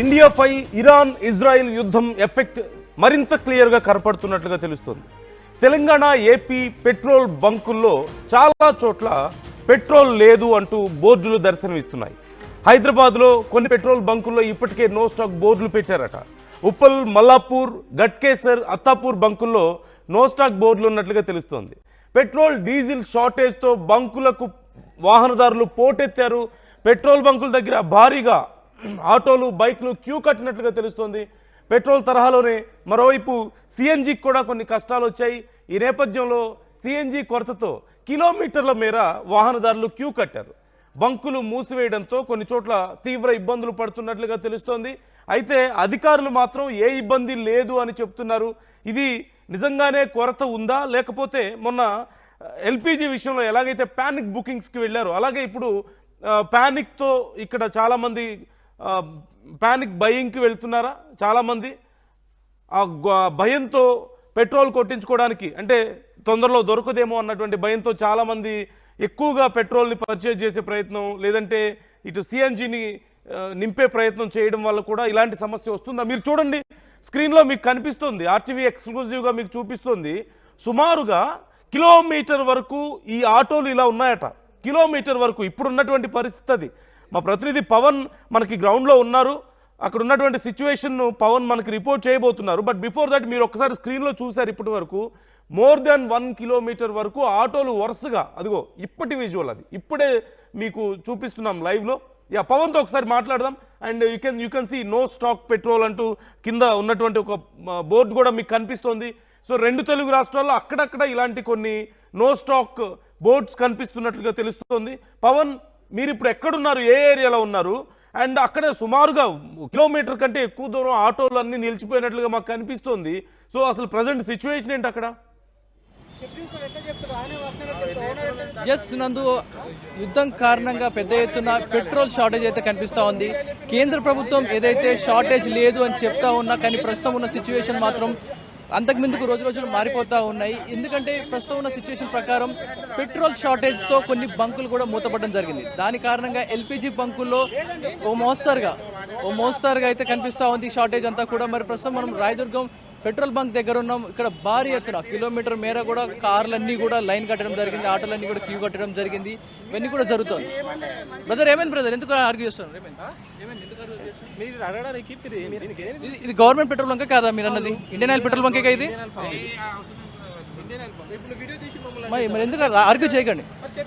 ఇండియాపై Iran Israel యుద్ధం effect మరింత క్లియర్గా కనపడుతున్నట్లుగా తెలుస్తుంది. తెలంగాణ ఏపీ పెట్రోల్ బంకుల్లో చాలా చోట్ల పెట్రోల్ లేదు అంటూ బోర్డులు దర్శనమిస్తున్నాయి. హైదరాబాద్లో కొన్ని పెట్రోల్ బంకుల్లో ఇప్పటికే నో స్టాక్ బోర్డులు పెట్టారట. ఉప్పల్, మల్లాపూర్, గట్కేసర్, అత్తాపూర్ బంకుల్లో నో స్టాక్ బోర్డులు ఉన్నట్లుగా తెలుస్తోంది. పెట్రోల్ డీజిల్ షార్టేజ్తో బంకులకు వాహనదారులు పోటెత్తారు. పెట్రోల్ బంకుల దగ్గర భారీగా ఆటోలు, బైక్లు క్యూ కట్టినట్లుగా తెలుస్తోంది. పెట్రోల్ తరహాలోనే మరోవైపు సిఎన్జికి కూడా కొన్ని కష్టాలు వచ్చాయి. ఈ నేపథ్యంలో సిఎన్జి కొరతతో కిలోమీటర్ల మేర వాహనదారులు క్యూ కట్టారు. బంకులు మూసివేయడంతో కొన్ని చోట్ల తీవ్ర ఇబ్బందులు పడుతున్నట్లుగా తెలుస్తోంది. అయితే అధికారులు మాత్రం ఏ ఇబ్బంది లేదు అని చెప్తున్నారు. ఇది నిజంగానే కొరత ఉందా, లేకపోతే మొన్న ఎల్పిజి విషయంలో ఎలాగైతే ప్యానిక్ బుకింగ్స్కి వెళ్ళారో అలాగే ఇప్పుడు ప్యానిక్తో ఇక్కడ చాలామంది ప్యానిక్ బయింగ్కి వెళ్తున్నారా? చాలామంది ఆ భయంతో పెట్రోల్ కొట్టించుకోవడానికి, అంటే తొందరలో దొరకదేమో అన్నటువంటి భయంతో చాలామంది ఎక్కువగా పెట్రోల్ని పర్చేజ్ చేసే ప్రయత్నం, లేదంటే ఇటు సిఎన్జిని నింపే ప్రయత్నం చేయడం వల్ల కూడా ఇలాంటి సమస్య వస్తుందా? మీరు చూడండి, స్క్రీన్లో మీకు కనిపిస్తుంది, ఆర్టీవీ ఎక్స్క్లూజివ్గా మీకు చూపిస్తుంది. సుమారుగా కిలోమీటర్ వరకు ఈ ఆటోలు ఇలా ఉన్నాయట. కిలోమీటర్ వరకు ఇప్పుడున్నటువంటి పరిస్థితి అది. మా ప్రతినిధి పవన్ మనకి గ్రౌండ్లో ఉన్నారు. అక్కడ ఉన్నటువంటి సిచ్యువేషన్ను పవన్ మనకి రిపోర్ట్ చేయబోతున్నారు. బట్ బిఫోర్ దట్ మీరు ఒక్కసారి స్క్రీన్లో చూశారు, ఇప్పటి వరకు మోర్ దాన్ 1 కిలోమీటర్ వరకు ఆటోలు వరుసగా, అదిగో ఇప్పటి విజువల్ అది ఇప్పుడే మీకు చూపిస్తున్నాం లైవ్లో. పవన్తో ఒకసారి మాట్లాడదాం. And you can see no stock petrol అంటూ కింద ఉన్నటువంటి ఒక బోర్డు కూడా మీకు కనిపిస్తోంది. సో 2 తెలుగు రాష్ట్రాల్లో అక్కడక్కడ ఇలాంటి కొన్ని నో స్టాక్ బోర్డ్స్ కనిపిస్తున్నట్లుగా తెలుస్తోంది. పవన్, మీరు ఇప్పుడు ఎక్కడున్నారు, ఏ ఏరియాలో ఉన్నారు? అండ్ అక్కడ సుమారుగా కిలోమీటర్ కంటే ఎక్కువ దూరం ఆటోలు అన్నీ నిలిచిపోయినట్లుగా మాకు కనిపిస్తోంది. సో అసలు ప్రజెంట్ సిచ్యువేషన్ ఏంటి అక్కడ? ఎస్ నందు, యుద్ధం కారణంగా పెద్ద ఎత్తున పెట్రోల్ షార్టేజ్ అయితే కనిపిస్తూ ఉంది. కేంద్ర ప్రభుత్వం ఏదైతే షార్టేజ్ లేదు అని చెప్తా ఉన్నా, కానీ ప్రస్తుతం ఉన్న సిచ్యువేషన్ మాత్రం అంతకుముందుకు రోజు రోజులు మారిపోతూ ఉన్నాయి. ఎందుకంటే ప్రస్తుతం ఉన్న సిచ్యువేషన్ ప్రకారం పెట్రోల్ షార్టేజ్తో కొన్ని బంకులు కూడా మూతపడడం జరిగింది. దాని కారణంగా ఎల్పిజి బంకుల్లో ఓ మోస్తారుగా అయితే కనిపిస్తూ ఉంది షార్టేజ్ అంతా కూడా. మరి ప్రస్తుతం మనం రాయదుర్గం పెట్రోల్ బంక్ దగ్గర ఉన్నాం. ఇక్కడ భారీ ఎత్తున కిలోమీటర్ మేర కూడా కార్లన్నీ కూడా లైన్ కట్టడం జరిగింది, ఆటోలన్నీ కూడా క్యూ కట్టడం జరిగింది. ఇవన్నీ కూడా జరుగుతుంది. బ్రదర్, ఏమైంది బ్రదర్, ఎందుకు ఆర్గ్యూ చేస్తున్నారు? ఇది గవర్నమెంట్ పెట్రోల్ బంకే కాదా మీరు అన్నది? ఇండియన్ ఆయిల్ పెట్రోల్ బంకే ఇది? మరి ఎందుకు ఆర్గ్యూ చేయకండి.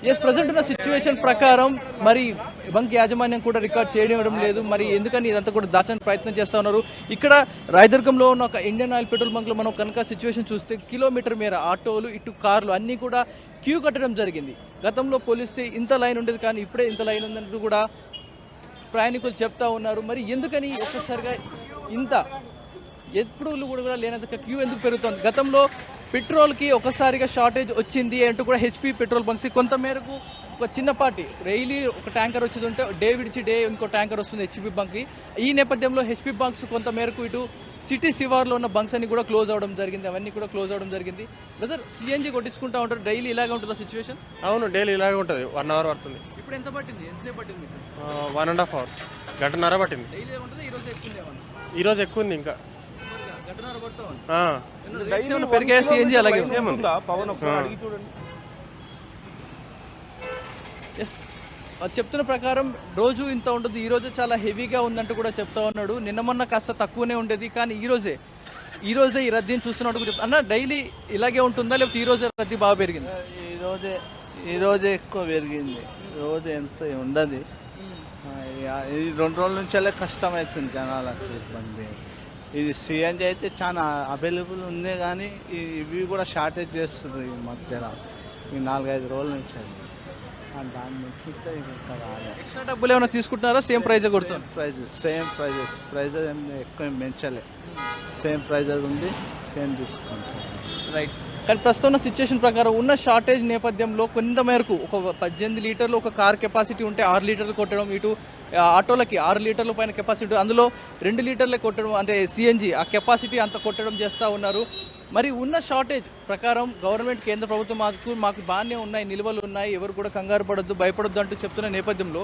ఎస్, ప్రజెంట్ ఉన్న సిచ్యువేషన్ ప్రకారం మరి బంక్ యాజమాన్యం కూడా రికార్డ్ చేయడం లేదు. మరి ఎందుకని ఇదంతా కూడా దాచడానికి ప్రయత్నం చేస్తూ ఉన్నారు. ఇక్కడ రాయదుర్గంలో ఉన్న ఒక ఇండియన్ ఆయిల్ పెట్రోల్ బంక్లో మనం కనుక సిచ్యువేషన్ చూస్తే కిలోమీటర్ మేర ఆటోలు, ఇటు కార్లు అన్నీ కూడా క్యూ కట్టడం జరిగింది. గతంలో పోలిస్తే ఇంత లైన్ ఉండేది, కానీ ఇప్పుడే ఇంత లైన్ ఉందంటూ కూడా ప్రయాణికులు చెప్తా ఉన్నారు. మరి ఎందుకని ఒక్కసారిగా ఇంత ఎప్పుడు కూడా లేనంత క్యూ ఎందుకు పెరుగుతుంది? గతంలో పెట్రోల్కి ఒకసారిగా షార్టేజ్ వచ్చింది అంటూ కూడా హెచ్పి పెట్రోల్ బంక్స్ కొంత మేరకు ఒక చిన్నపాటి డైలీ ఒక ట్యాంకర్ వచ్చేది ఉంటే డే విడిచి డే ఇంకో ట్యాంకర్ వస్తుంది హెచ్పి బంక్కి. ఈ నేపథ్యంలో హెచ్పి బంక్స్ కొంత మేరకు ఇటు సిటీ శివార్లో ఉన్న బంక్స్ అన్ని కూడా క్లోజ్ అవడం జరిగింది. అవన్నీ కూడా క్లోజ్ అవడం జరిగింది. బ్రదర్, సిఎన్జి కొట్టించుకుంటా ఉంటారు, డైలీ ఇలాగే ఉంటుందా సిచ్యువేషన్? అవును, డైలీ ఇలాగే ఉంటుంది. 1 అవర్ పడుతుంది. ఇప్పుడు ఎంత పట్టింది, ఎంతసేపు పట్టింది? 1.5 అవర్, గంటన్నర పట్టింది. డైలీ ఉంటుంది, ఈరోజు ఎక్కువ ఈరోజు ఎక్కువ ఉంది. ఇంకా గంటన్నర పడుతుంది. పెరిగే సిఎన్జి అలాగే ఉందా? పవన్ ఒకసారి అడిగి చూడండి. ఎస్, చెప్తున్న ప్రకారం రోజు ఇంత ఉంటుంది, ఈరోజు చాలా హెవీగా ఉందంటూ కూడా చెప్తా ఉన్నాడు. నిన్న మొన్న కాస్త తక్కువనే ఉండేది, కానీ ఈరోజే ఈ రద్దీని చూస్తున్నట్టు చెప్తా అన్న. డైలీ ఇలాగే ఉంటుందా, లేకపోతే ఈరోజే రద్దీ బాగా పెరిగింది? ఈరోజే ఎక్కువ పెరిగింది. రోజు ఎంత ఉండదు. ఈ 2 రోజుల నుంచి కష్టం అవుతుంది జనాలకు, ఇబ్బంది. ఇది సిఎన్జి అయితే చాలా అవైలబుల్ ఉంది, కానీ ఇవి కూడా షార్టేజ్ చేస్తుంది ఈ మధ్యలో, ఈ 4-5 రోజుల నుంచి. దాని నుంచి ఇంకా రాలేదు. ఎక్స్ట్రా డబ్బులు ఏమైనా తీసుకుంటున్నారా? సేమ్ ప్రైజ్ కొడుతుంది? ప్రైజెస్ ఎక్కువ పెంచలే, సేమ్ ప్రైజెస్ ఉంది, సేమ్ తీసుకుంటాం. రైట్. కానీ ప్రస్తుతం ఉన్న సిచ్యువేషన్ ప్రకారం ఉన్న షార్టేజ్ నేపథ్యంలో కొంత మేరకు ఒక 18 లీటర్లు ఒక కార్ కెపాసిటీ ఉంటే 6 లీటర్లు కొట్టడం, ఇటు ఆటోలకి 6 లీటర్ల పైన కెపాసిటీ, అందులో 2 లీటర్లే కొట్టడం, అంటే సిఎన్జి ఆ కెపాసిటీ అంత కొట్టడం చేస్తూ ఉన్నారు. మరి ఉన్న షార్టేజ్ ప్రకారం గవర్నమెంట్, కేంద్ర ప్రభుత్వం మాకు బాగానే ఉన్నాయి, నిల్వలు ఉన్నాయి, ఎవరు కూడా కంగారు పడొద్దు, భయపడొద్దు అంటూ చెప్తున్న నేపథ్యంలో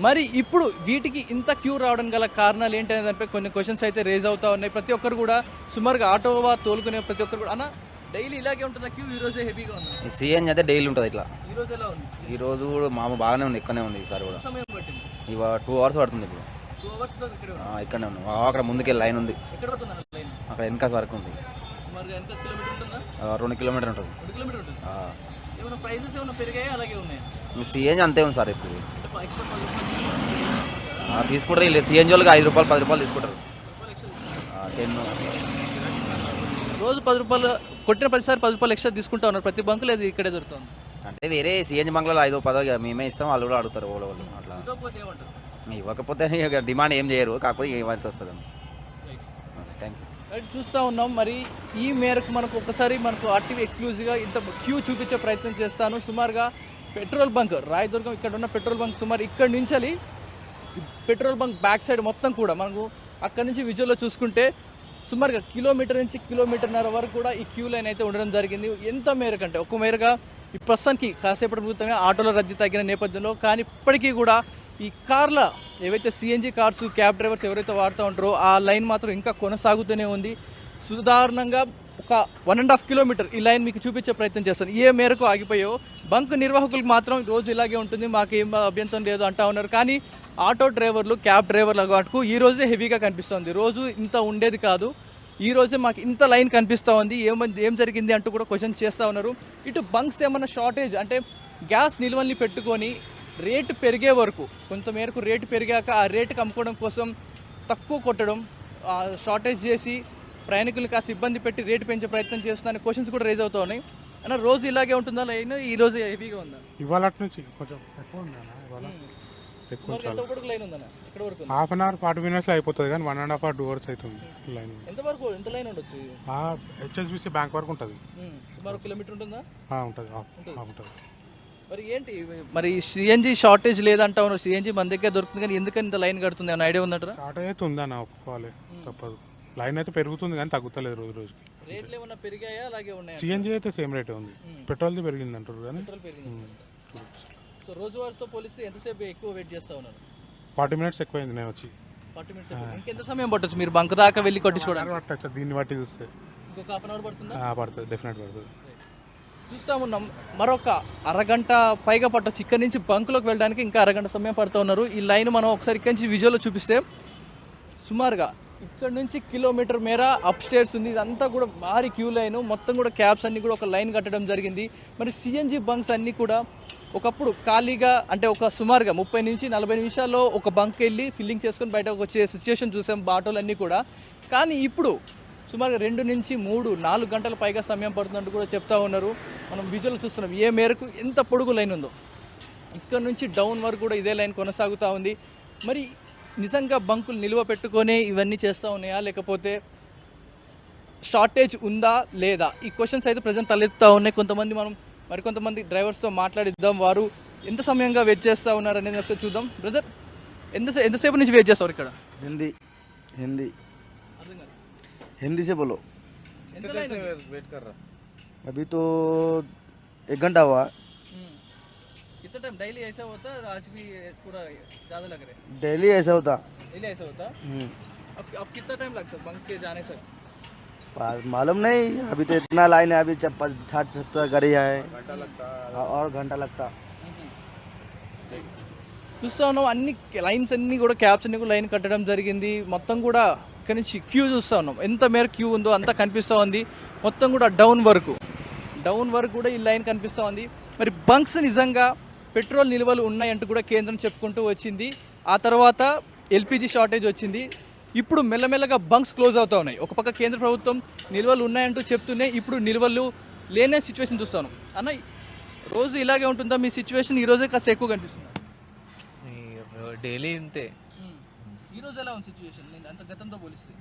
మరి ఇప్పుడు వీటికి ఇంత క్యూ రావడం గల కారణాలు ఏంటనే దానిపై కొన్ని క్వశ్చన్స్ అయితే రేజ్ అవుతా ఉన్నాయి. ప్రతి ఒక్కరు కూడా సుమారుగా ఆటోవా తోలుకునే ప్రతి ఒక్కరు కూడా అన్న డైలీ ఇలాగే ఉంటుందా క్యూ? ఈ రోజే హెవీగా ఉందా? సీఎన్ అయితే డైలీ ఉంటుంది ఇట్లా. ఈ రోజు ఎలా ఉంది? ఈ రోజు కూడా బాగానే ఉంది, ఇక్కడనే ఉంది ఈసారి కూడా. సమయం పట్టింది ఇవాళ 2 hours పడుతుంది ఇప్పుడు. 2 hours తో ఇక్కడ ఇక్కడనే ఉంది. అక్కడ ముందుకెళ్ళి లైన్ ఉంది, ఎక్కడ పడుతుంది అన్న లైన్? అక్కడ వెనక వరకు ఉంది. సుమారుగా ఎంత కిలోమీటర్ ఉంటుందా? 2 kilometers ఉంటుంది. 2 కిలోమీటర్ ఉంటుంది. ఏమైనా ప్రైజెస్ ఏమైనా పెరిగాయా అలాగే ఉన్నాయా? సీఎన్ అంతే ఉంది సార్ ఇప్పుడు. ఎక్స్ట్రా 10 రూపాయలు తీసుకుంటారు వీళ్ళు సీఎన్ జోలికి 5 రూపాయలు 10 రూపాయలు తీసుకుంటారు. 10 రోజు 10 రూపాయలు కొట్టిన ప్రతిసారి 10 రూపాయలు ఎక్స్ట్రా తీసుకుంటా ఉన్నారు ప్రతి బంకు. లేదు ఇక్కడే దొరుకుతుంది. అంటే వేరే సీఎన్ బంక్లలో 5 10 మేమే ఇస్తాం, వాళ్ళు కూడా అడుగుతారు వాళ్ళు అట్లా. ఇవ్వకపోతే ఏమంటారు? ఇవ్వకపోతే ఇక డిమాండ్ ఏం చేయరు, కాకపోతే ఇవ్వాల్సి వస్తుంది. Thank you. రైట్, చూస్తూ ఉన్నాం. మరి ఈ మేరకు మనకు ఆర్టీవీ ఎక్స్క్లూజివ్గా ఇంత క్యూ చూపించే ప్రయత్నం చేస్తాను. సుమారుగా పెట్రోల్ బంక్ రాయదుర్గం, ఇక్కడ ఉన్న పెట్రోల్ బంక్ సుమారు ఇక్కడ నుంచి పెట్రోల్ బంక్ బ్యాక్ సైడ్ మొత్తం కూడా మనకు అక్కడ నుంచి విజువల్లో చూసుకుంటే సుమారుగా కిలోమీటర్ నుంచి కిలోమీటర్న్నర వరకు కూడా ఈ క్యూ లైన్ అయితే ఉండడం జరిగింది. ఎంత మేరకు అంటే ఒక మేరగా ఈ ప్రస్తుతానికి కాసేపటి క్రితమే ఆటోల రద్దీ తగ్గిన నేపథ్యంలో, కానీ ఇప్పటికీ కూడా ఈ కార్ల ఏవైతే సిఎన్జి కార్స్ క్యాబ్ డ్రైవర్స్ ఎవరైతే వాడుతూ ఉంటారో ఆ లైన్ మాత్రం ఇంకా కొనసాగుతూనే ఉంది. సాధారణంగా ఒక 1.5 kilometer ఈ లైన్ మీకు చూపించే ప్రయత్నం చేస్తాను. ఏ మేరకు ఆగిపోయో బంక్ నిర్వాహకులకు మాత్రం రోజు ఇలాగే ఉంటుంది, మాకేం అభ్యంతరం లేదు అంటా ఉన్నారు. కానీ ఆటో డ్రైవర్లు క్యాబ్ డ్రైవర్ల వాటికు ఈ రోజే హెవీగా కనిపిస్తుంది. రోజు ఇంత ఉండేది కాదు, ఈ రోజే మాకు ఇంత లైన్ కనిపిస్తూ ఉంది, ఏం జరిగింది అంటూ కూడా క్వశ్చన్ చేస్తూ ఉన్నారు. ఇటు బంక్స్ ఏమన్నా షార్టేజ్ అంటే గ్యాస్ నిల్వల్ని పెట్టుకొని రేటు పెరిగే వరకు కొంతమేరకు రేటు పెరిగాక ఆ రేటుకి అమ్ముకోవడం కోసం తక్కువ కొట్టడం, షార్టేజ్ చేసి ప్రయాణికులు కాస్త ఇబ్బంది పెట్టి రేటు పెంచే ప్రయత్నం చేస్తున్నారని క్వశ్చన్స్ కూడా రేజ్ అవుతూ ఉన్నాయి. అన్న రోజు ఇలాగే ఉంటుందా లైన్? ఈ రోజు హెవీగా ఉందా? ఇవాళ నుంచి కొంచెం ఎక్కువ ఉంది అన్న. ఇవాళ ఎక్కువ లైన్ ఉందన్న? ఎక్కడ వరకు? 1/2 hour 40 minutes అయిపోతుంది, కానీ 1.5 hour 2 hours అవుతుంది లైన్. ఎంత లైన్ ఉండొచ్చు? హెచ్ఎస్బిసి బ్యాంక్ వరకు ఉంటుంది. సుమారు కిలోమీటర్ ఉంటుందా? ఉంటుంది ఉంటుంది. మరి ఏంటి మరి సిఎన్జి షార్టేజ్ లేదంటా ఉన్నారు. సిఎన్జి మన దగ్గర దొరుకుతుంది, కానీ ఎందుకని ఇంత లైన్ కడుతుంది అన్న ఐడియా ఉందంటారా? షార్టేజ్ అయితే ఉందన్న, ఒప్పుకోవాలి, తప్పదు. లైన్ అయితే పెరుగుతుంది కానీ తగ్గుతలేదు రోజు రోజుకి. రేట్లు ఏమన్నా పెరిగాయా అలాగే ఉన్నాయా? సిఎన్జి అయితే సేమ్ రేటే ఉంది, పెట్రోల్ది పెరిగింది అంటారు కానీ. సో రోజు వారితో పోలిస్తే ఎంతసేపు ఎక్కువ వెయిట్ చేస్తా ఉన్నారు? 40 minutes ఎక్కువైంది నేను వచ్చి. 40 minutes. ఇంకెంత సమయం పట్టొచ్చు మీరు బంక్ దాకా వెళ్ళి కొట్టించుకోవడానికి? పట్టచ్చు, దీన్ని బట్టి చూస్తే ఇంకొక 1/2 hour పడుతుందా? పడుతుంది, డెఫినెట్ పడుతుంది. చూస్తూ ఉన్నాం, మరొక అరగంట పైగా పట్టొచ్చు. ఇక్కడ నుంచి బంకులోకి వెళ్ళడానికి ఇంకా అరగంట సమయం పడుతూ ఉన్నారు. ఈ లైన్ మనం ఒకసారి ఇక్కడి నుంచి విజువల్లో చూపిస్తే సుమారుగా ఇక్కడ నుంచి కిలోమీటర్ మేర అప్ స్టేర్స్ ఉంది. ఇదంతా కూడా భారీ క్యూ లైన్, మొత్తం కూడా క్యాబ్స్ అన్నీ కూడా ఒక లైన్ కట్టడం జరిగింది. మరి సిఎన్జి బంక్స్ అన్నీ కూడా ఒకప్పుడు ఖాళీగా అంటే ఒక సుమారుగా 30 నుంచి 40 నిమిషాల్లో ఒక బంక్ వెళ్ళి ఫిల్లింగ్ చేసుకొని బయటకు వచ్చే సిచ్యువేషన్ చూసాం ఆటోలన్నీ కూడా. కానీ ఇప్పుడు సుమారుగా 2 నుంచి 3, 4 గంటల పైగా సమయం పడుతున్నట్టు కూడా చెప్తా ఉన్నారు. మనం విజువల్ చూస్తున్నాం ఏ మేరకు ఎంత పొడుగు లైన్ ఉందో. ఇక్కడ నుంచి డౌన్ వరకు కూడా ఇదే లైన్ కొనసాగుతూ ఉంది. మరి నిజంగా బంకులు నిల్వ పెట్టుకొని ఇవన్నీ చేస్తూ ఉన్నాయా, లేకపోతే షార్టేజ్ ఉందా లేదా? ఈ క్వశ్చన్స్ అయితే ప్రజెంట్ తలెత్తుతూ ఉన్నాయి. మరికొంతమంది డ్రైవర్స్తో మాట్లాడిద్దాం. వారు ఎంత సమయంగా వెయిట్ చేస్తూ ఉన్నారు అనేది ఒకసారి చూద్దాం. బ్రదర్, ఎంతసేపు నుంచి వెయిట్ చేస్తారు ఇక్కడ? हिंदी से बोलो। ఎంత లైన్ ఉంది? अभी तो 1 घंटा हुआ। कितना टाइम डेली ऐसा होता है? आज भी पूरा ज़्यादा लग रहा है? डेली ऐसा होता। डेली ऐसा होता? अब कितना टाइम लगता है बंक के जाने से? मालूम नहीं, अभी तो इतना लाइन है, अभी 60-70 गाड़ी है, और घंटा लगता। చూస్తూ ఉన్నాం అన్ని లైన్స్ అన్నీ కూడా క్యాబ్స్ అన్నీ కూడా లైన్ కట్టడం జరిగింది. మొత్తం కూడా ఇక్కడ నుంచి క్యూ చూస్తూ ఉన్నాం, ఎంత మేర క్యూ ఉందో అంతా కనిపిస్తూ ఉంది. మొత్తం కూడా డౌన్ వరకు కూడా ఈ లైన్ కనిపిస్తూ ఉంది. మరి బంక్స్ నిజంగా పెట్రోల్ నిల్వలు ఉన్నాయంటూ కూడా కేంద్రం చెప్పుకుంటూ వచ్చింది. ఆ తర్వాత ఎల్పిజి షార్టేజ్ వచ్చింది. ఇప్పుడు మెల్లమెల్లగా బంక్స్ క్లోజ్ అవుతూ ఉన్నాయి. ఒక పక్క కేంద్ర ప్రభుత్వం నిల్వలు ఉన్నాయంటూ చెప్తూనే ఇప్పుడు నిల్వలు లేనే సిచ్యువేషన్ చూస్తాను. అన్న రోజు ఇలాగే ఉంటుందా మీ సిచ్యువేషన్? ఈరోజే కాస్త ఎక్కువ కనిపిస్తుంది. డైలీ ఇంతే. ఈరోజు ఎలా ఉంది సిచ్యువేషన్ అంత గతంతో పోలిస్తే?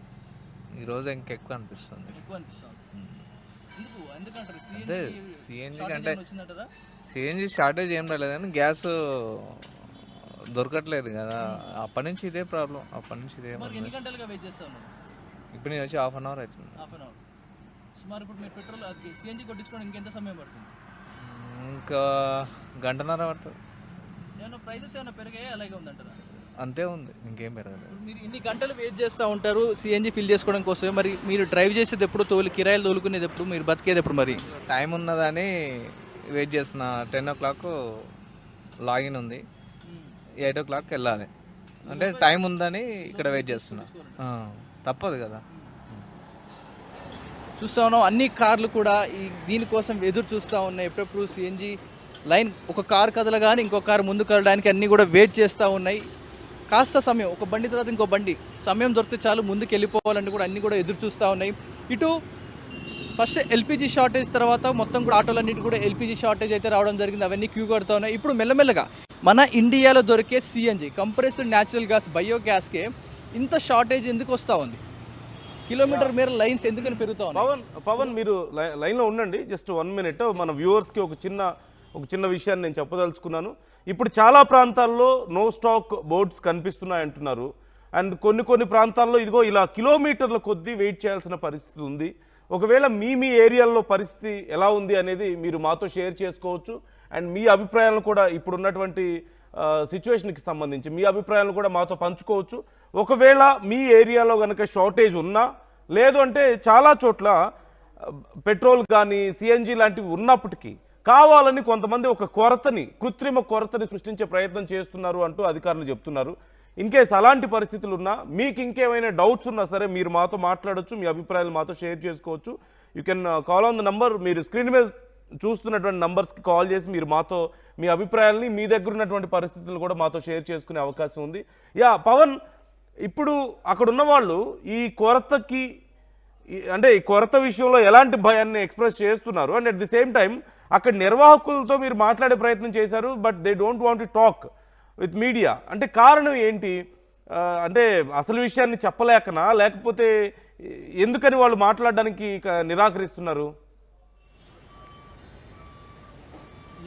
ఈరోజు ఇంకెక్కువ అనిపిస్తుంది. ఎక్కువ అనిపిస్తుంది. ఎందుకంటారు? అదే సిఎన్జి కంటే వచ్చిందంటారా? సిఎన్జి షార్టేజ్ ఏం రాలేదు కానీ గ్యాస్ దొరకట్లేదు కదా, అప్పటి నుంచి ఇదే ప్రాబ్లం. అప్పటి నుంచి ఇదే. ఎన్ని గంటలుగా వెయిట్ చేస్తా ఉన్నారు? ఇప్పుడు నేను వచ్చి 1/2 hour అవుతుంది. 1/2 hour. సుమారు ఇప్పుడు మీరు పెట్రోల్ సిఎన్జి కొట్టించుకోవడం ఇంకెంత సమయం పడుతుంది? ఇంకా 1.5 గంట పడుతుంది. ఏమైనా ప్రైజెస్ ఏమైనా పెరిగాయా అలాగే ఉందంటారా? అంతే ఉంది, ఇంకేం పెరగలేదు. మీరు ఇన్ని గంటలు వెయిట్ చేస్తూ ఉంటారు సిఎన్జి ఫిల్ చేసుకోవడం కోసమే, మరి మీరు డ్రైవ్ చేసేది ఎప్పుడు, కిరాయిలు తోలుకునేది ఎప్పుడు, మీరు బతికేది ఎప్పుడు? మరి టైం ఉన్నదని వెయిట్ చేస్తున్నా. 10 o'clock లాగిన్ ఉంది, 8 o'clock వెళ్ళాలి. అంటే టైం ఉందని ఇక్కడ వెయిట్ చేస్తున్నా. తప్పదు కదా. చూస్తూ ఉన్నాం అన్ని కార్లు కూడా దీనికోసం ఎదురు చూస్తూ ఉన్నాయి. ఎప్పుడెప్పుడు సిఎన్జి లైన్ ఒక కార్ కదలగానే ఇంకో కారు ముందుకు వెళ్ళడానికి అన్నీ కూడా వెయిట్ చేస్తూ ఉన్నాయి. కాస్త సమయం, ఒక బండి తర్వాత ఇంకో బండి, సమయం దొరికితే చాలు ముందుకు వెళ్ళిపోవాలని కూడా అన్నీ కూడా ఎదురు చూస్తూ ఉన్నాయి. ఇటు ఫస్ట్ ఎల్పిజి షార్టేజ్ తర్వాత మొత్తం కూడా ఆటోలన్నిటి కూడా ఎల్పిజి షార్టేజ్ అయితే రావడం జరిగింది. అవన్నీ క్యూ కడుతూ ఉన్నాయి. ఇప్పుడు మెల్లమెల్లగా మన ఇండియాలో దొరికే సిఎన్జి కంప్రెస్డ్ న్యాచురల్ గ్యాస్ బయోగ్యాస్కే ఇంత షార్టేజ్ ఎందుకు వస్తూ ఉంది? కిలోమీటర్ మేర లైన్స్ ఎందుకని పెరుగుతా ఉన్నాయి? పవన్ మీరు లైన్లో ఉండండి, జస్ట్ 1 minute. మన వ్యూవర్స్కి ఒక చిన్న విషయాన్ని నేను చెప్పదలుచుకున్నాను. ఇప్పుడు చాలా ప్రాంతాల్లో నో స్టాక్ బోర్డ్స్ కనిపిస్తున్నాయి అంటున్నారు. అండ్ కొన్ని ప్రాంతాల్లో ఇదిగో ఇలా కిలోమీటర్ల కొద్దీ వెయిట్ చేయాల్సిన పరిస్థితి ఉంది. ఒకవేళ మీ ఏరియాలో పరిస్థితి ఎలా ఉంది అనేది మీరు మాతో షేర్ చేసుకోవచ్చు. అండ్ మీ అభిప్రాయాలను కూడా ఇప్పుడున్నటువంటి సిచ్యువేషన్కి సంబంధించి మీ అభిప్రాయాలను కూడా మాతో పంచుకోవచ్చు. ఒకవేళ మీ ఏరియాలో కనుక షార్టేజ్ ఉన్నా, లేదు అంటే చాలా చోట్ల పెట్రోల్ కానీ సిఎన్జి లాంటివి ఉన్నప్పటికీ కావాలని కొంతమంది ఒక కృత్రిమ కొరతని సృష్టించే ప్రయత్నం చేస్తున్నారు అంటూ అధికారులు చెప్తున్నారు. ఇన్ కేస్ అలాంటి పరిస్థితులు ఉన్నా, మీకు ఇంకేమైనా డౌట్స్ ఉన్నా సరే మీరు మాతో మాట్లాడొచ్చు, మీ అభిప్రాయాలు మాతో షేర్ చేసుకోవచ్చు. You can call on the number. మీరు స్క్రీన్ మీద చూస్తున్నటువంటి నంబర్స్కి కాల్ చేసి మీరు మాతో మీ అభిప్రాయాలని, మీ దగ్గర ఉన్నటువంటి పరిస్థితులు కూడా మాతో షేర్ చేసుకునే అవకాశం ఉంది. పవన్, ఇప్పుడు అక్కడ ఉన్న వాళ్ళు ఈ కొరతకి అంటే ఈ కొరత విషయంలో ఎలాంటి భయాన్ని ఎక్స్ప్రెస్ చేస్తున్నారు? And at the same time అక్కడ నిర్వాహకులతో మీరు మాట్లాడే ప్రయత్నం చేశారు, but they don't want to talk with media. అంటే కారణం ఏంటి? అంటే అసలు విషయాన్ని చెప్పలేకనా, లేకపోతే ఎందుకని వాళ్ళు మాట్లాడడానికి నిరాకరిస్తున్నారు?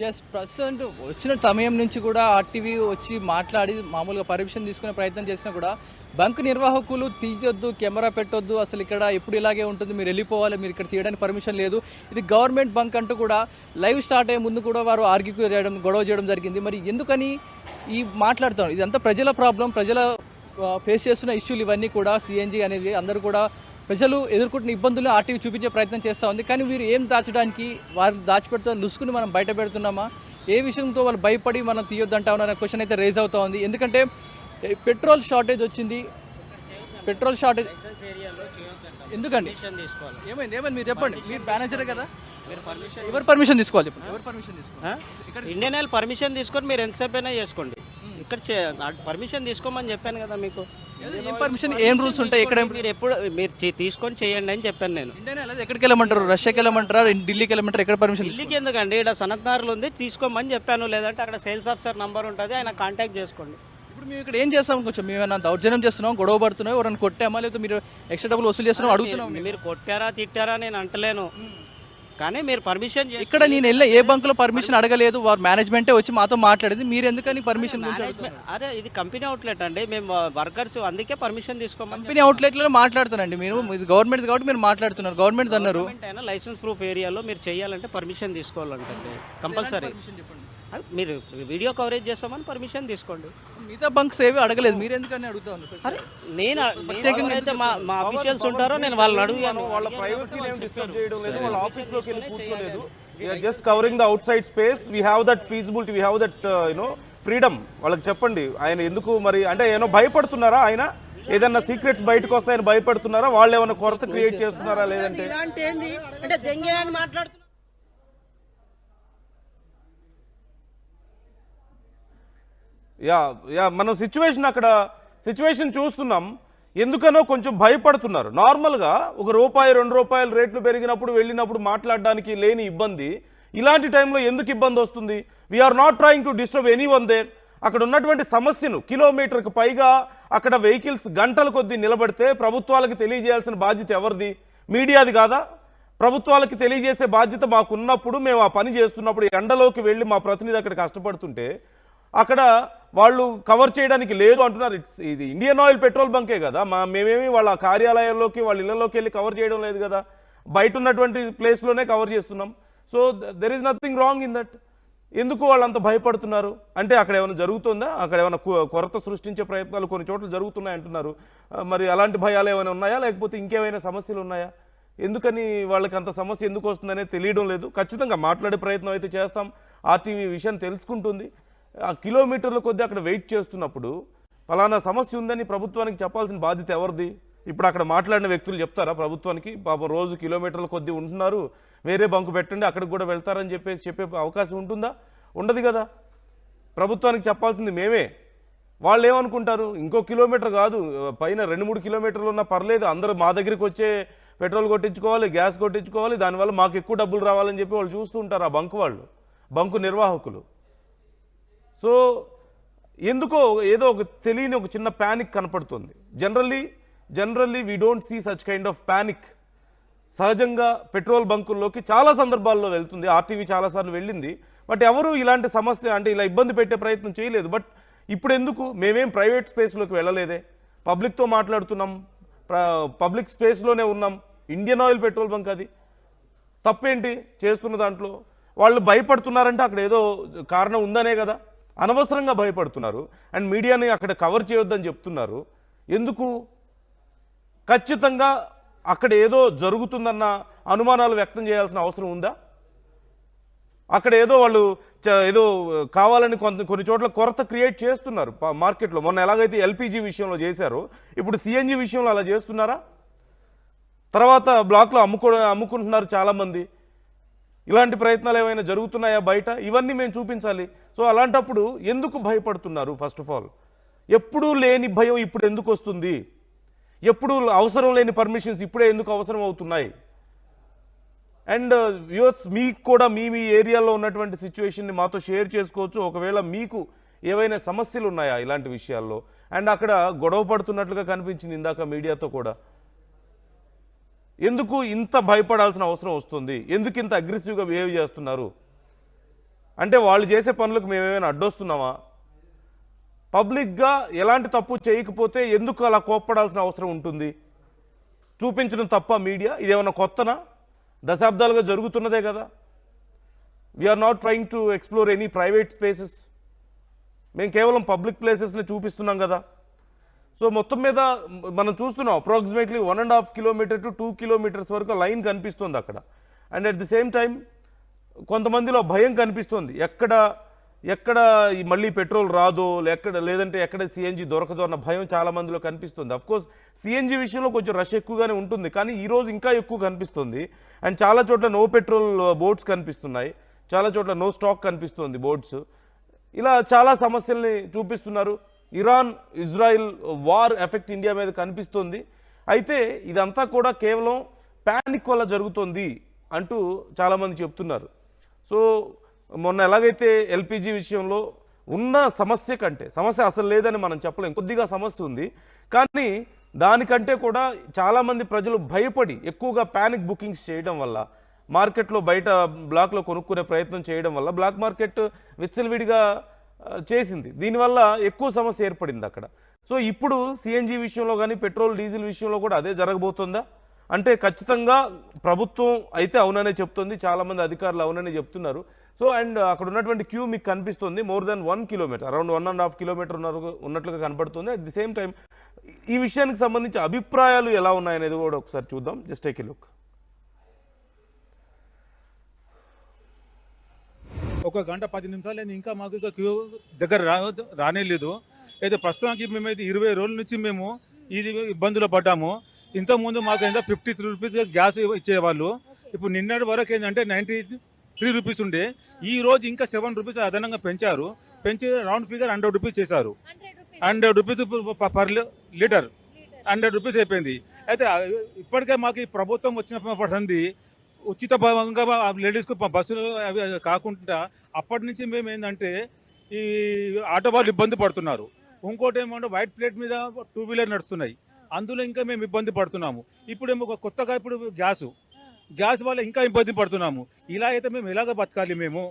ఎస్, ప్రజెంట్ వచ్చిన సమయం నుంచి కూడా ఆర్టీవీ వచ్చి మాట్లాడి మామూలుగా పర్మిషన్ తీసుకునే ప్రయత్నం చేసినా కూడా బంక్ నిర్వాహకులు తీయొద్దు, కెమెరా పెట్టొద్దు, అసలు ఇక్కడ ఎప్పుడు ఇలాగే ఉంటుంది, మీరు వెళ్ళిపోవాలి, మీరు ఇక్కడ తీయడానికి పర్మిషన్ లేదు, ఇది గవర్నమెంట్ బంక్ అంటూ కూడా లైవ్ స్టార్ట్ అయ్యే ముందు కూడా వారు గొడవ చేయడం జరిగింది. మరి ఎందుకని ఈ మాట్లాడుతాం? ఇదంతా ప్రజల ప్రాబ్లం, ప్రజల ఫేస్ చేస్తున్న ఇష్యూలు ఇవన్నీ కూడా. సిఎన్జి అనేది అందరూ కూడా ప్రజలు ఎదుర్కొంటున్న ఇబ్బందులు ఆర్టీవీ చూపించే ప్రయత్నం చేస్తూ ఉంది. కానీ వీరు ఏం దాచడానికి, వారు దాచిపెడుతున్న లుసుకుని మనం బయట పెడుతున్నామా, ఏ విషయంతో వాళ్ళు భయపడి మనం తీయొద్దంటా ఉన్నారనే క్వశ్చన్ అయితే రేజ్ అవుతూ ఉంది. ఎందుకంటే పెట్రోల్ షార్టేజ్ వచ్చింది. పెట్రోల్ షార్టేజ్ ఎందుకండి? ఏమైంది మీరు చెప్పండి, మీరు మేనేజరే కదా, ఎవరు పర్మిషన్ తీసుకోవాలి చెప్పండి, ఎవరు పర్మిషన్ తీసుకోవాలి? ఇండియన్ ఆయిల్ పర్మిషన్ తీసుకొని మీరు ఎంతసేపు అయినా చేసుకోండి. ఇక్కడ పర్మిషన్ తీసుకోమని చెప్పాను కదా మీకు. ఏం పర్మిషన్, ఏం రూల్స్ ఉంటాయి ఇక్కడ? మీరు తీసుకొని చేయండి అని చెప్పాను నేను. ఎక్కడికి వెళ్ళమంటారు? రష్యాకి వెళ్ళమంటారా, ఢిల్లీకి వెళ్ళమంటారు? ఎక్కడ పర్మిషన్? ఢిల్లీకి ఎందుకండి, ఇక్కడ సనత్నగర్లో ఉంది, తీసుకోమని చెప్పాను. లేదంటే అక్కడ సేల్స్ ఆఫీసర్ నంబర్ ఉంటుంది, ఆయన కాంటాక్ట్ చేసుకోండి. ఇప్పుడు మేము ఇక్కడ ఏం చేస్తాం? కొంచెం మేము ఏమైనా దౌర్జన్యం చేస్తున్నాం, గొడవ పడుతున్నాం, ఎవరైనా కొట్టామా, లేకపోతే మీరు ఎక్స్ట్రా డబ్బులు వసూలు చేస్తున్నాం అడుగుతున్నాం? మీరు కొట్టారా తిట్టారా నేను అంటలేను, కానీ మీరు పర్మిషన్ ఇక్కడ నేను వెళ్ళే ఏ బంకులో పర్మిషన్ అడగలేదు, వారు మేనేజ్మెంటే వచ్చి మాతో మాట్లాడింది. మీరు ఎందుకని పర్మిషన్? అరే ఇది కంపెనీ అవుట్లెట్ అండి, మేము వర్కర్స్, అందుకే పర్మిషన్ తీసుకోమని. కంపెనీ అవుట్లెట్లో మాట్లాడుతానండి మీరు, ఇది గవర్నమెంట్ కాబట్టి మీరు మాట్లాడుతున్నారు. గవర్నమెంట్ అన్నారు అయినా లైసెన్స్ ప్రూఫ్ ఏరియాలో మీరు చేయాలంటే పర్మిషన్ తీసుకోవాలంటే కంపల్సరీ. మీరు వీడియో కవరేజ్ చేస్తామని పర్మిషన్ తీసుకోండి. మిగతా బంక్స్ ఏవి అడగలేదు, మీరు ఎందుకని అడుగుతా ఉన్నారు? అరే నేను ప్రత్యేకంగా మా అఫీషియల్స్ ఉంటారో నేను వాళ్ళని అడుగుతాను. వాళ్ళ ప్రైవసీని ఏం డిస్టర్బ్ చేయడం లేదు, వాళ్ళ ఆఫీస్లోకి వెళ్ళి కూర్చోలేదు. Just covering the outside space. We have that feasibility, we have that freedom. వాళ్ళకి చెప్పండి. ఆయన ఎందుకు మరి అంటే ఏమో భయపడుతున్నారా? ఆయన ఏదన్నా సీక్రెట్స్ బయటకు వస్తాయని భయపడుతున్నారా? వాళ్ళు ఏమైనా కొరత క్రియేట్ చేస్తున్నారా? లేదంటే మనం సిచ్యువేషన్ చూస్తున్నాం. ఎందుకనో కొంచెం భయపడుతున్నారు. నార్మల్గా ₹1, ₹2 రేట్లు పెరిగినప్పుడు వెళ్ళినప్పుడు మాట్లాడడానికి లేని ఇబ్బంది ఇలాంటి టైంలో ఎందుకు ఇబ్బంది వస్తుంది? We're not trying to disturb anyone there. అక్కడ ఉన్నటువంటి సమస్యను, కిలోమీటర్కి పైగా అక్కడ వెహికల్స్ గంటల కొద్దీ నిలబడితే ప్రభుత్వాలకు తెలియజేయాల్సిన బాధ్యత ఎవరిది? మీడియాది కాదా? ప్రభుత్వాలకి తెలియజేసే బాధ్యత మాకున్నప్పుడు, మేము ఆ పని చేస్తున్నప్పుడు ఎండలోకి వెళ్ళి మా ప్రతినిధి అక్కడ కష్టపడుతుంటే అక్కడ వాళ్ళు కవర్ చేయడానికి లేదు అంటున్నారు. ఇది ఇండియన్ ఆయిల్ పెట్రోల్ బంకే కదా, మేమేమి వాళ్ళ కార్యాలయాల్లోకి వాళ్ళ ఇళ్లలోకి వెళ్ళి కవర్ చేయడం లేదు కదా, బయట ఉన్నటువంటి ప్లేస్లోనే కవర్ చేస్తున్నాం. So there is nothing wrong in that. ఎందుకు వాళ్ళంత భయపడుతున్నారు అంటే అక్కడ ఏమైనా జరుగుతుందా, అక్కడ ఏమైనా కొరత సృష్టించే ప్రయత్నాలు కొన్ని చోట్ల జరుగుతున్నాయి అంటున్నారు. మరి అలాంటి భయాలు ఏమైనా ఉన్నాయా, లేకపోతే ఇంకేమైనా సమస్యలు ఉన్నాయా? ఎందుకని వాళ్ళకి అంత సమస్య ఎందుకు వస్తుందనే తెలియడం లేదు. ఖచ్చితంగా మాట్లాడే ప్రయత్నం అయితే చేస్తాం. ఆర్టీవీ విషయం తెలుసుకుంటుంది. ఆ కిలోమీటర్ల కొద్దీ అక్కడ వెయిట్ చేస్తున్నప్పుడు ఫలానా సమస్య ఉందని ప్రభుత్వానికి చెప్పాల్సిన బాధ్యత ఎవరిది? ఇప్పుడు అక్కడ మాట్లాడిన వ్యక్తులు చెప్తారా ప్రభుత్వానికి, పాపం రోజు కిలోమీటర్ల కొద్దీ ఉంటున్నారు, వేరే బంకు పెట్టండి అక్కడికి కూడా వెళ్తారని చెప్పే అవకాశం ఉంటుందా? ఉండదు కదా. ప్రభుత్వానికి చెప్పాల్సింది మేమే. వాళ్ళు ఏమనుకుంటారు, ఇంకో కిలోమీటర్ కాదు పైన 2-3 కిలోమీటర్లు ఉన్నా పర్లేదు, అందరూ మా దగ్గరికి వచ్చే పెట్రోల్ కొట్టించుకోవాలి, గ్యాస్ కొట్టించుకోవాలి, దానివల్ల మాకు ఎక్కువ డబ్బులు రావాలని చెప్పి వాళ్ళు చూస్తూ ఉంటారు, ఆ బంకు వాళ్ళు, బంకు నిర్వాహకులు. సో ఎందుకో ఏదో ఒక తెలియని ఒక చిన్న ప్యానిక్ కనపడుతుంది. Generally we don't see such kind of panic. సహజంగా పెట్రోల్ బంకుల్లోకి చాలా సందర్భాల్లో వెళ్తుంది, ఆర్టీవీ చాలాసార్లు వెళ్ళింది. బట్ ఎవరు ఇలాంటి సమస్య అంటే ఇలా ఇబ్బంది పెట్టే ప్రయత్నం చేయలేదు. బట్ ఇప్పుడు ఎందుకు? మేమేం ప్రైవేట్ స్పేస్లోకి వెళ్ళలేదే, పబ్లిక్తో మాట్లాడుతున్నాం, పబ్లిక్ స్పేస్లోనే ఉన్నాం. ఇండియన్ ఆయిల్ పెట్రోల్ బంక్, అది తప్పేంటి చేస్తున్న దాంట్లో? వాళ్ళు భయపడుతున్నారంటే అక్కడ ఏదో కారణం ఉందనే కదా. అనవసరంగా భయపడుతున్నారు అండ్ మీడియాని అక్కడ కవర్ చేయొద్దని చెప్తున్నారు. ఎందుకు? ఖచ్చితంగా అక్కడ ఏదో జరుగుతుందన్న అనుమానాలు వ్యక్తం చేయాల్సిన అవసరం ఉందా? అక్కడ ఏదో వాళ్ళు ఏదో కావాలని కొన్ని చోట్ల కొరత క్రియేట్ చేస్తున్నారు మార్కెట్లో. మొన్న ఎలాగైతే ఎల్పిజి విషయంలో చేశారో ఇప్పుడు సిఎన్జి విషయంలో అలా చేస్తున్నారా? తర్వాత బ్లాక్లో అమ్ముకుంటున్నారు చాలామంది. ఇలాంటి ప్రయత్నాలు ఏమైనా జరుగుతున్నాయా బయట? ఇవన్నీ మేము చూపించాలి. సో అలాంటప్పుడు ఎందుకు భయపడుతున్నారు? ఫస్ట్ ఆఫ్ ఆల్ ఎప్పుడూ లేని భయం ఇప్పుడు ఎందుకు వస్తుంది? ఎప్పుడు అవసరం లేని పర్మిషన్స్ ఇప్పుడే ఎందుకు అవసరం అవుతున్నాయి? అండ్ వ్యూవర్స్, మీకు కూడా మీ ఏరియాలో ఉన్నటువంటి సిచ్యువేషన్ని మాతో షేర్ చేసుకోవచ్చు. ఒకవేళ మీకు ఏవైనా సమస్యలు ఉన్నాయా ఇలాంటి విషయాల్లో? అండ్ అక్కడ గొడవ పడుతున్నట్లుగా కనిపించింది ఇందాక మీడియాతో కూడా. ఎందుకు ఇంత భయపడాల్సిన అవసరం వస్తుంది? ఎందుకు ఇంత అగ్రెసివ్గా బిహేవ్ చేస్తున్నారు? అంటే వాళ్ళు చేసే పనులకు మేమేమైనా అడ్డొస్తున్నామా? పబ్లిక్గా ఎలాంటి తప్పు చేయకపోతే ఎందుకు అలా కోప్పడాల్సిన అవసరం ఉంటుంది? చూపించడం తప్ప మీడియా? ఇదేమన్నా కొత్తనా? దశాబ్దాలుగా జరుగుతున్నదే కదా. We're not trying to explore any private spaces. మేము కేవలం పబ్లిక్ ప్లేసెస్ని చూపిస్తున్నాం కదా. సో మొత్తం మీద మనం చూస్తున్నాం అప్రాక్సిమేట్లీ 1.5 కిలోమీటర్ టు 2 కిలోమీటర్స్ వరకు లైన్ కనిపిస్తుంది అక్కడ. And at the same time కొంతమందిలో భయం కనిపిస్తుంది, ఎక్కడ మళ్ళీ పెట్రోల్ రాదో, లేదంటే ఎక్కడ సిఎన్జి దొరకదో అన్న భయం చాలా మందిలో కనిపిస్తుంది. అఫ్కోర్స్ సిఎన్జి విషయంలో కొంచెం రష్ ఎక్కువగానే ఉంటుంది, కానీ ఈరోజు ఇంకా ఎక్కువ కనిపిస్తుంది. అండ్ చాలా చోట్ల నో పెట్రోల్ బోట్స్ కనిపిస్తున్నాయి, చాలా చోట్ల నో స్టాక్ కనిపిస్తుంది బోట్స్. ఇలా చాలా సమస్యల్ని చూపిస్తున్నారు. Iran Israel war effect India మీద కనిపిస్తుంది. అయితే ఇదంతా కూడా కేవలం ప్యానిక్ వల్ల జరుగుతుంది అంటూ చాలామంది చెప్తున్నారు. సో మొన్న ఎలాగైతే ఎల్పిజి విషయంలో ఉన్న సమస్య కంటే, సమస్య అసలు లేదని మనం చెప్పలేం, కొద్దిగా సమస్య ఉంది, కానీ దానికంటే కూడా చాలామంది ప్రజలు భయపడి ఎక్కువగా ప్యానిక్ బుకింగ్స్ చేయడం వల్ల, మార్కెట్లో బయట బ్లాక్లో కొనుక్కునే ప్రయత్నం చేయడం వల్ల బ్లాక్ మార్కెట్ విచ్చలవిడిగా చేసింది. దీనివల్ల ఎక్కువ సమస్య ఏర్పడింది అక్కడ. సో ఇప్పుడు సిఎన్జి విషయంలో కానీ పెట్రోల్ డీజిల్ విషయంలో కూడా అదే జరగబోతుందా అంటే ఖచ్చితంగా ప్రభుత్వం అయితే అవుననే చెప్తుంది, చాలామంది అధికారులు అవుననే చెప్తున్నారు. సో అండ్ అక్కడ ఉన్నటువంటి క్యూ మీకు కనిపిస్తుంది, more than 1 kilometer, around 1.5 kilometer ఉన్నట్లుగా కనబడుతుంది. అట్ ది సేమ్ టైం ఈ విషయానికి సంబంధించి అభిప్రాయాలు ఎలా ఉన్నాయనేది కూడా ఒకసారి చూద్దాం. Just take a look. ఒక గంట 10 నిమిషాలు ఇంకా మాకు ఇక క్యూ దగ్గర రానే లేదు. అయితే ప్రస్తుతానికి మేమైతే 20 రోజుల నుంచి మేము ఇది ఇబ్బందులు పడ్డాము. ఇంతకుముందు మాకు ఏంటంటే 53 రూపీస్ గ్యాస్ ఇచ్చేవాళ్ళు. ఇప్పుడు నిన్నటి వరకు ఏంటంటే 93 రూపీస్ ఉండే, ఈ రోజు ఇంకా 7 రూపీస్ అదనంగా పెంచి రౌండ్ ఫిగర్ 100 రూపీస్ చేశారు. 100 రూపీస్ పర్ లీటర్ 100 రూపీస్ అయిపోయింది. అయితే ఇప్పటికే మాకు ఈ ప్రభుత్వం వచ్చిన పడుతుంది ఉచిత భాగంగా లేడీస్కు బస్సులు అవి కాకుండా అప్పటి నుంచి మేము ఏంటంటే ఈ ఆటో వాళ్ళు ఇబ్బంది పడుతున్నారు. ఇంకోటి ఏమంటే వైట్ ప్లేట్ మీద 2 వీలర్ నడుస్తున్నాయి, అందులో ఇంకా మేము ఇబ్బంది పడుతున్నాము. ఇప్పుడేమో కొత్తగా ఇప్పుడు గ్యాస్ వల్ల ఇంకా ఇబ్బంది పడుతున్నాము. ఇలా అయితే మేము ఎలాగ బతకాలి? మేము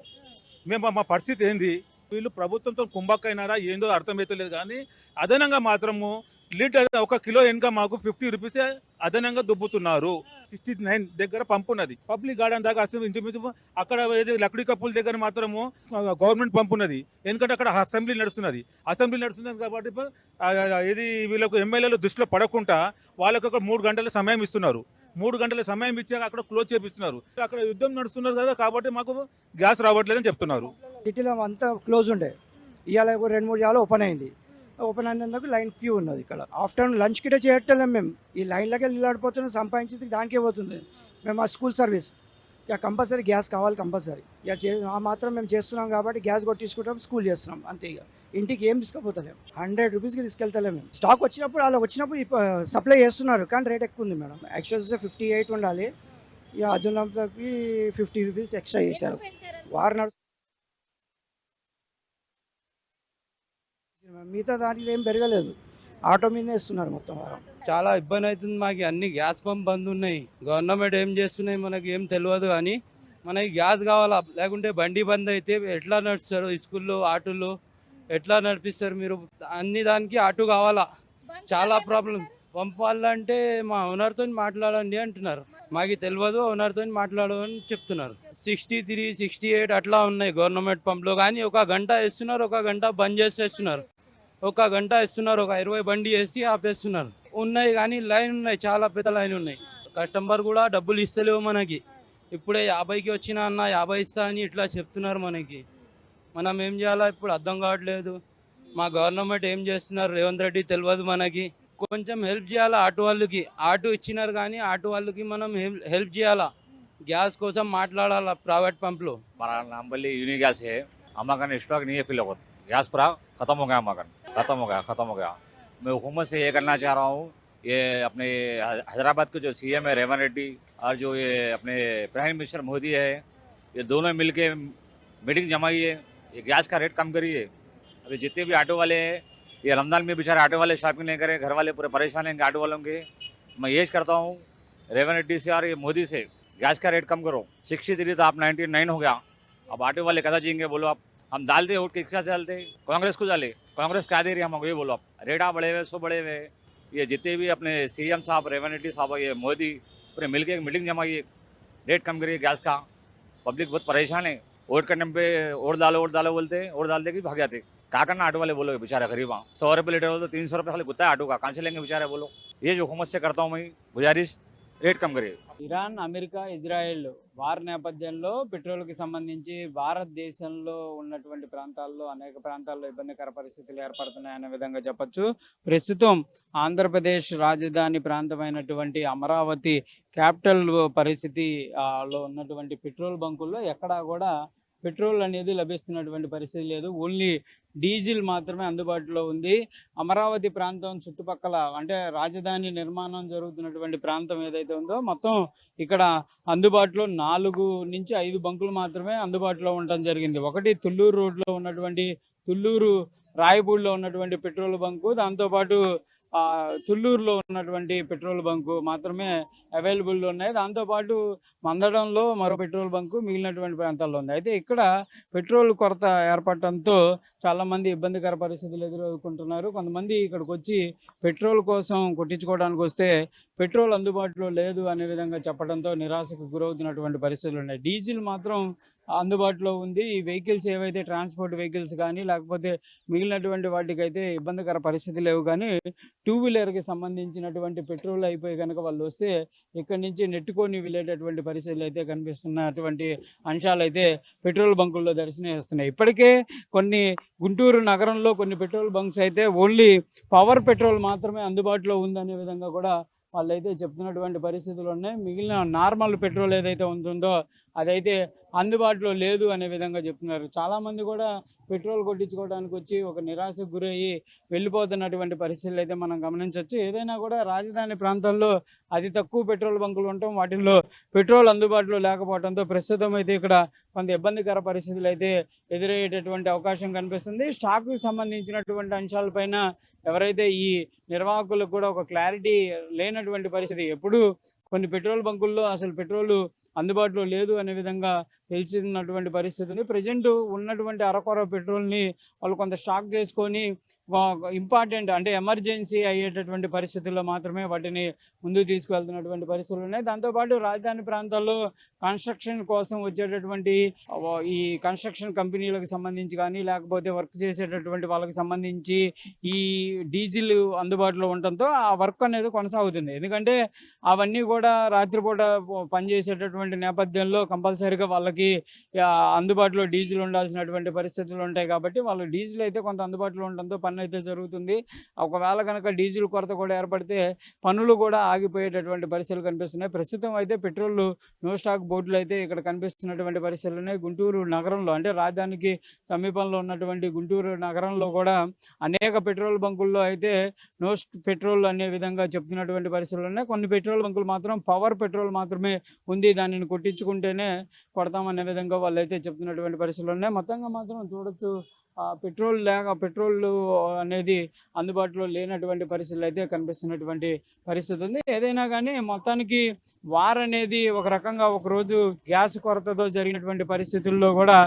మా పరిస్థితి ఏంది? వీళ్ళు ప్రభుత్వంతో కుంభక్కైనారా ఏందో అర్థమవుతలేదు, కానీ అదనంగా మాత్రము లీటర్ ఒక కిలో వెనుక మాకు 50 రూపీస్ అదనంగా దుబ్బుతున్నారు. 69 దగ్గర పంపు ఉన్నది. పబ్లిక్ గార్డెన్ దాకా అసలు ఇంచుమించు అక్కడ ఏది లక్డీ కప్పుల దగ్గర మాత్రము గవర్నమెంట్ పంపు ఉన్నది. ఎందుకంటే అక్కడ అసెంబ్లీ నడుస్తున్నది కాబట్టి ఏది వీళ్ళకు ఎమ్మెల్యేలు దృష్టిలో పడకుండా వాళ్ళకు అక్కడ 3 గంటల సమయం ఇస్తున్నారు. 3 గంటల సమయం ఇచ్చాక అక్కడ క్లోజ్ చేపిస్తున్నారు. అక్కడ యుద్ధం నడుస్తున్నారు కదా, కాబట్టి మాకు గ్యాస్ రావట్లేదని చెప్తున్నారు. సిటీలో అంతా క్లోజ్ ఉండే, ఇవాళ 2-3 జాలు ఓపెన్ అయింది. ఓపెన్ అయినందుకు లైన్ క్యూ ఉన్నది. ఇక్కడ ఆఫ్టర్నూన్ లంచ్ కిటే చేయట్లేము మేము. ఈ లైన్లోకి వెళ్ళాడిపోతున్నాం, సంపాదించింది దానికే పోతుంది. మేము ఆ స్కూల్ సర్వీస్ ఇక కంపల్సరీ గ్యాస్ కావాలి, కంపల్సరీ ఇక ఆ మాత్రం మేము చేస్తున్నాం కాబట్టి గ్యాస్ కొట్టించుకుంటాం, స్కూల్ చేస్తున్నాం అంతే. ఇక ఇంటికి ఏం తీసుకుపోతలేము, 100 రూపీస్కి తీసుకెళ్తలేము మేము. స్టాక్ వచ్చినప్పుడు అలా వచ్చినప్పుడు సప్లై చేస్తున్నారు, కానీ రేట్ ఎక్కువ ఉంది మేడం. యాక్చువల్ చూస్తే 58 ఉండాలి, ఇక అదున్నకి 50 రూపీస్ ఎక్స్ట్రా చేశారు. వారు మిగతా దాంట్లో ఏం పెరగలేదు, ఆటో మీదనే ఇస్తున్నారు మొత్తం వారం. చాలా ఇబ్బంది అవుతుంది మాకు. అన్ని గ్యాస్ పంప్ బంద్ ఉన్నాయి. గవర్నమెంట్ ఏం చేస్తున్నాయి మనకి ఏం తెలియదు, కానీ మనకి గ్యాస్ కావాలా. లేకుంటే బండి బంద్ అయితే ఎట్లా నడుస్తారు? స్కూల్లో ఆటోలు ఎట్లా నడిపిస్తారు మీరు? అన్ని దానికి ఆటో కావాలా. చాలా ప్రాబ్లం. పంపాలంటే మా ఓనర్తో మాట్లాడండి అంటున్నారు. మాకు తెలియదు, ఓనర్తో మాట్లాడమని చెప్తున్నారు. 63, 68 అట్లా ఉన్నాయి గవర్నమెంట్ పంప్లో. కానీ ఒక గంట ఇస్తున్నారు, ఒక గంట బంద్ చేసేస్తున్నారు. ఒక గంట ఇస్తున్నారు, ఒక 20 బండి వేసి ఆపేస్తున్నారు. ఉన్నాయి కానీ లైన్ ఉన్నాయి, చాలా పెద్ద లైన్ ఉన్నాయి. కస్టమర్ కూడా డబ్బులు ఇస్తలేవు మనకి. ఇప్పుడే 50కి వచ్చినా అన్న 50 ఇస్తా అని ఇట్లా చెప్తున్నారు మనకి. మనం ఏం చేయాలో ఇప్పుడు అర్థం కావట్లేదు. మా గవర్నమెంట్ ఏం చేస్తున్నారు రేవంత్ రెడ్డి తెలియదు మనకి. కొంచెం హెల్ప్ చేయాలా ఆటో వాళ్ళకి. ఆటో ఇచ్చినారు కానీ ఆటో వాళ్ళకి మనం హెల్ప్ చేయాలా. గ్యాస్ కోసం మాట్లాడాలా ప్రైవేట్ పంప్లో. हमारा नाम बोली यूनी गैस है, हमारा स्टॉक नहीं है फिलहाल। गैस पूरा खत्म हो गया, हमारा खत्म हो गया। मैं हुकूमत से ये करना चाह रहा हूँ, ये अपने हैदराबाद के जो सीएम है रेवंत रेड्डी और जो ये अपने प्राइम मिनिस्टर मोदी है, ये दोनों मिल के मीटिंग जमाइए, ये गैस का रेट कम करिए। अभी जितने भी ऑटो वाले हैं, ये रमजान में बेचारे ऑटो वाले शॉपिंग नहीं करें, घर वाले पूरे परेशान हैं ऑटो वालों के। मैं ये करता हूँ रेवंत रेड्डी से और ये मोदी से, गैस का रेट कम करो। 63 था, आप 99 हो गया। अब ऑटो वाले कदा जिएंगे बोलो आप? हम डालते वोट किसके साथ डालते? कांग्रेस को डाले। कांग्रेस क्या दे रही है हमको ये बोलो आप? रेटा बढ़े हुए, सो बढ़े हुए। ये जितने भी अपने सीएम साहब रेवंत रेड्डी साहब, ये मोदी पूरे मिलके एक मीटिंग जमाइए, रेट कम करिए गैस का। पब्लिक बहुत परेशान है, वोट करने पे वोट डालो बोलते, वोट डालते कि भाग जाते। क्या करना ऑटो वाले बोलो बेचारे गरीब। 100 रुपये लीटर हो तो 300 रुपये खाली गुत्ता है ऑटो का, कहाँ से लेंगे बेचारे बोलो? ये जो हुकूमत से करता हूँ मैं गुजारिश, రేట్ కమ్ కరిగే. ఇరాన్, అమెరికా, ఇజ్రాయెల్ వార్ నేపథ్యంలో పెట్రోల్కి సంబంధించి భారతదేశంలో ఉన్నటువంటి ప్రాంతాల్లో అనేక ప్రాంతాల్లో ఇబ్బందికర పరిస్థితులు ఏర్పడుతున్నాయనే విధంగా చెప్పొచ్చు. ప్రస్తుతం ఆంధ్రప్రదేశ్ రాజధాని ప్రాంతమైనటువంటి అమరావతి క్యాపిటల్ పరిస్థితిలో ఉన్నటువంటి పెట్రోల్ బంకుల్లో ఎక్కడా కూడా పెట్రోల్ అనేది లభిస్తున్నటువంటి పరిస్థితి లేదు. ఓన్లీ డీజిల్ మాత్రమే అందుబాటులో ఉంది. అమరావతి ప్రాంతం చుట్టుపక్కల అంటే రాజధాని నిర్మాణం జరుగుతున్నటువంటి ప్రాంతం ఏదైతే ఉందో మొత్తం ఇక్కడ అందుబాటులో 4 నుంచి 5 బంకులు మాత్రమే అందుబాటులో ఉండటం జరిగింది. ఒకటి తుళ్ళూరు రోడ్లో ఉన్నటువంటి తుళ్ళూరు రాయపూడిలో ఉన్నటువంటి పెట్రోల్ బంకు, దాంతోపాటు తుళ్ళూరులో ఉన్నటువంటి పెట్రోల్ బంకు మాత్రమే అవైలబుల్లో ఉన్నాయి. దాంతోపాటు మందడంలో మరో పెట్రోల్ బంకు మిగిలినటువంటి ప్రాంతాల్లో ఉంది. అయితే ఇక్కడ పెట్రోల్ కొరత ఏర్పడటంతో చాలామంది ఇబ్బందికర పరిస్థితులు ఎదుర్కొంటున్నారు. కొంతమంది ఇక్కడికి వచ్చి పెట్రోల్ కోసం కొట్టించుకోవడానికి వస్తే పెట్రోల్ అందుబాటులో లేదు అనే విధంగా చెప్పడంతో నిరాశకు గురవుతున్నటువంటి పరిస్థితులు ఉన్నాయి. డీజిల్ మాత్రం అందుబాటులో ఉంది. ఈ వెహికల్స్ ఏవైతే ట్రాన్స్పోర్ట్ వెహికల్స్ కానీ లేకపోతే మిగిలినటువంటి వాటికైతే ఇబ్బందికర పరిస్థితి లేవు. కానీ 2 వీలర్కి సంబంధించినటువంటి పెట్రోల్ అయిపోయి కనుక వాళ్ళు వస్తే ఇక్కడి నుంచి నెట్టుకొని వెళ్ళేటటువంటి పరిస్థితులు అయితే కనిపిస్తున్నటువంటి అంశాలు అయితే పెట్రోల్ బంకుల్లో దర్శనమిస్తున్నాయి. ఇప్పటికే కొన్ని గుంటూరు నగరంలో కొన్ని పెట్రోల్ బంక్స్ అయితే ఓన్లీ పవర్ పెట్రోల్ మాత్రమే అందుబాటులో ఉందనే విధంగా కూడా వాళ్ళైతే చెప్తున్నటువంటి పరిస్థితులు ఉన్నాయి. మిగిలిన నార్మల్ పెట్రోల్ ఏదైతే ఉంటుందో అదైతే అందుబాటులో లేదు అనే విధంగా చెప్తున్నారు. చాలామంది కూడా పెట్రోల్ కొట్టించుకోవడానికి వచ్చి ఒక నిరాశకు గురయ్యి వెళ్ళిపోతున్నటువంటి పరిస్థితులు అయితే మనం గమనించవచ్చు. ఏదైనా కూడా రాజధాని ప్రాంతాల్లో అతి తక్కువ పెట్రోల్ బంకులు ఉండటం, వాటిల్లో పెట్రోల్ అందుబాటులో లేకపోవడంతో ప్రస్తుతం అయితే ఇక్కడ కొంత ఇబ్బందికర పరిస్థితులు అయితే ఎదురయ్యేటటువంటి అవకాశం కనిపిస్తుంది. స్టాక్కి సంబంధించినటువంటి అంశాలపైన ఎవరైతే ఈ నిర్వాహకులకు కూడా ఒక క్లారిటీ లేనటువంటి పరిస్థితి. ఎప్పుడు కొన్ని పెట్రోల్ బంకుల్లో అసలు పెట్రోల్ అందుబాటులో లేదు అనే విధంగా తెలిసినటువంటి పరిస్థితి ఉంది. ప్రజెంట్ ఉన్నటువంటి అరకొర పెట్రోల్ని వాళ్ళు కొంత స్టాక్ చేసుకొని ఇంపార్టెంట్ అంటే ఎమర్జెన్సీ అయ్యేటటువంటి పరిస్థితుల్లో మాత్రమే వాటిని ముందుకు తీసుకువెళ్తున్నటువంటి పరిస్థితులు ఉన్నాయి. దాంతోపాటు రాజధాని ప్రాంతాల్లో కన్స్ట్రక్షన్ కోసం వచ్చేటటువంటి ఈ కన్స్ట్రక్షన్ కంపెనీలకు సంబంధించి కానీ లేకపోతే వర్క్ చేసేటటువంటి వాళ్ళకి సంబంధించి ఈ డీజిల్ అందుబాటులో ఉండటంతో ఆ వర్క్ అనేది కొనసాగుతుంది. ఎందుకంటే అవన్నీ కూడా రాత్రిపూట పనిచేసేటటువంటి నేపథ్యంలో కంపల్సరీగా వాళ్ళకి అందుబాటులో డీజిల్ ఉండాల్సినటువంటి పరిస్థితులు ఉంటాయి. కాబట్టి వాళ్ళు డీజిల్ అయితే కొంత అందుబాటులో ఉండడంతో పని అయితే జరుగుతుంది. ఒకవేళ కనుక డీజిల్ కొరత కూడా ఏర్పడితే పనులు కూడా ఆగిపోయేటటువంటి పరిస్థితులు కనిపిస్తున్నాయి. ప్రస్తుతం అయితే పెట్రోల్ నో స్టాక్ బోర్డులు అయితే ఇక్కడ కనిపిస్తున్నటువంటి పరిస్థితులు ఉన్నాయి. గుంటూరు నగరంలో అంటే రాజధానికి సమీపంలో ఉన్నటువంటి గుంటూరు నగరంలో కూడా అనేక పెట్రోల్ బంకుల్లో అయితే నో పెట్రోల్ అనే విధంగా చెప్తున్నటువంటి పరిస్థితులు ఉన్నాయి. కొన్ని పెట్రోల్ బంకులు మాత్రం పవర్ పెట్రోల్ మాత్రమే ఉంది, దానిని కొట్టించుకుంటేనే కొడతామనే విధంగా వాళ్ళు అయితే చెప్తున్నటువంటి పరిస్థితులు ఉన్నాయి. మొత్తంగా మాత్రం చూడొచ్చు పెట్రోల్ అనేది అందుబాటులో లేనటువంటి పరిస్థితులు అయితే కనిపిస్తున్నటువంటి పరిస్థితి ఉంది. ఏదైనా కానీ మొత్తానికి వార్ అనేది ఒక రకంగా ఒకరోజు గ్యాస్ కొరతతో జరిగినటువంటి పరిస్థితుల్లో కూడా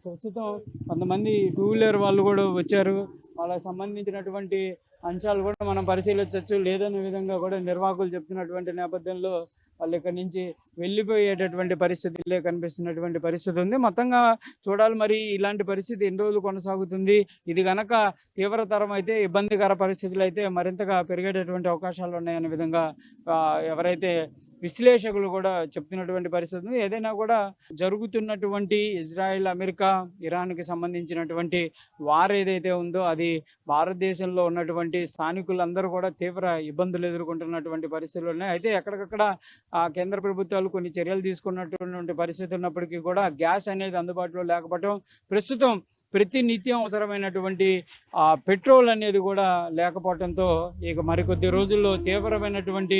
ప్రస్తుతం కొంతమంది టూ వీలర్ వాళ్ళు కూడా వచ్చారు. వాళ్ళకి సంబంధించినటువంటి అంశాలు కూడా మనం పరిశీలించవచ్చు. లేదనే విధంగా కూడా నిర్వాహకులు చెప్తున్నటువంటి నేపథ్యంలో వాళ్ళు ఇక్కడి నుంచి వెళ్ళిపోయేటటువంటి పరిస్థితులే కనిపిస్తున్నటువంటి పరిస్థితి ఉంది. మొత్తంగా చూడాలి మరి ఇలాంటి పరిస్థితి ఎన్ని రోజులు కొనసాగుతుంది. ఇది కనుక తీవ్రతరం అయితే ఇబ్బందికర పరిస్థితులు అయితే మరింతగా పెరిగేటటువంటి అవకాశాలు ఉన్నాయనే విధంగా ఎవరైతే విశ్లేషకులు కూడా చెప్తున్నటువంటి పరిస్థితి ఉంది. ఏదైనా కూడా జరుగుతున్నటువంటి ఇజ్రాయెల్, అమెరికా, ఇరాన్కి సంబంధించినటువంటి వార్ ఏదైతే ఉందో అది భారతదేశంలో ఉన్నటువంటి స్థానికులందరూ కూడా తీవ్ర ఇబ్బందులు ఎదుర్కొంటున్నటువంటి పరిస్థితులు ఉన్నాయి. అయితే ఎక్కడికక్కడ కేంద్ర ప్రభుత్వాలు కొన్ని చర్యలు తీసుకున్నటువంటి పరిస్థితి ఉన్నప్పటికీ కూడా గ్యాస్ అనేది అందుబాటులో లేకపోవడం, ప్రస్తుతం ప్రతి నిత్యం అవసరమైనటువంటి పెట్రోల్ అనేది కూడా లేకపోవడంతో ఇక మరికొద్ది రోజుల్లో తీవ్రమైనటువంటి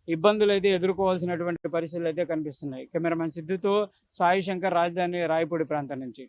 ఇబ్బందులు అయితే ఎదుర్కోవాల్సినటువంటి పరిస్థితులు అయితే కనిపిస్తున్నాయి. కెమెరామెన్ సిద్ధుతో సాయి శంకర్, రాజధాని రాయపూడి ప్రాంతం నుంచి.